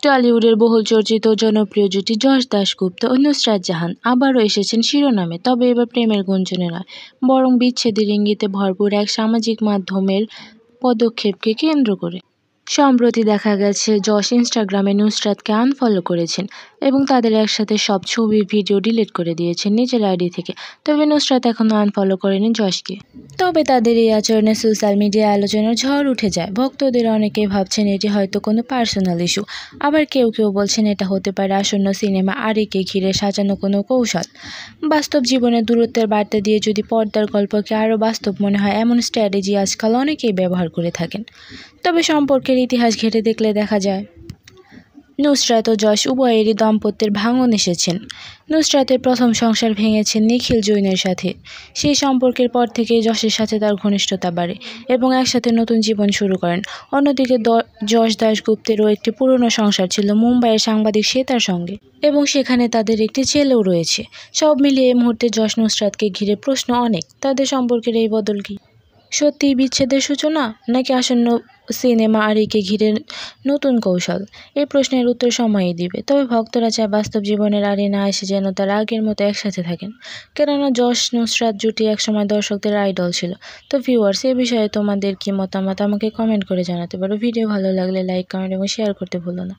টলিউডের বহুল চর্চিত ও জনপ্রিয় জুটি যশ দাশগুপ্ত ও নুসরাত জাহান আবারও এসেছেন শিরোনামে, তবে এবার প্রেমের গুঞ্জনে নয়, বরং বিচ্ছেদের ইঙ্গিতে ভরপুর এক সামাজিক মাধ্যমের পদক্ষেপকে কেন্দ্র করে। সম্প্রতি দেখা গেছে যশ ইনস্টাগ্রামে নুসরাতকে আনফলো করেছেন এবং তাদের একসাথে সব ছবি ভিডিও ডিলিট করে দিয়েছেন নিজের আইডি থেকে। তবে নুসরাত এখনও আনফলো করেনি যশকে। তবে তাদের এই আচরণে সোশ্যাল মিডিয়ায় আলোচনার ঝড় উঠে যায়। ভক্তদের অনেকেই ভাবছেন এটি হয়তো কোনো পার্সোনাল ইস্যু, আবার কেউ কেউ বলছেন এটা হতে পারে আসন্ন সিনেমা আরিকে ঘিরে সাজানো কোনো কৌশল। বাস্তব জীবনে দূরত্বের বার্তা দিয়ে যদি পর্দার গল্পকে আরও বাস্তব মনে হয়, এমন স্ট্র্যাটেজি আজকাল অনেকেই ব্যবহার করে থাকেন। তবে সম্পর্কের ইতিহাস ঘেঁটে দেখলে দেখা যায় নুসরাত ও যশ উভয়েরই দাম্পত্যের ভাঙন এসেছেন। নুসরাতের প্রথম সংসার ভেঙেছেন নিখিল জৈনের সাথে। সেই সম্পর্কের পর থেকেই যশের সাথে তার ঘনিষ্ঠতা বাড়ে এবং একসাথে নতুন জীবন শুরু করেন। অন্যদিকে যশ দাশগুপ্তেরও একটি পুরনো সংসার ছিল মুম্বাইয়ের সাংবাদিক শ্বেতার সঙ্গে এবং সেখানে তাদের একটি ছেলেও রয়েছে। সব মিলিয়ে এই মুহূর্তে যশ নুসরাতকে ঘিরে প্রশ্ন অনেক। তাদের সম্পর্কের এই বদল কি সত্যিই বিচ্ছেদের সূচনা, নাকি আসন্ন সিনেমা আরিকে ঘিরে নতুন কৌশল? এই প্রশ্নের উত্তর সময়ই দিবে। তবে ভক্তরা চায় বাস্তব জীবনের আরি না এসে যেন তারা আগের মতো একসাথে থাকেন, কেননা যশ নুসরাত জুটি একসময় দর্শকদের আইডল ছিল। তো ভিউয়ার্স, এ বিষয়ে তোমাদের কি মতামত আমাকে কমেন্ট করে জানাতে পারো। ভিডিও ভালো লাগলে লাইক, কমেন্ট এবং শেয়ার করতে ভুলো না।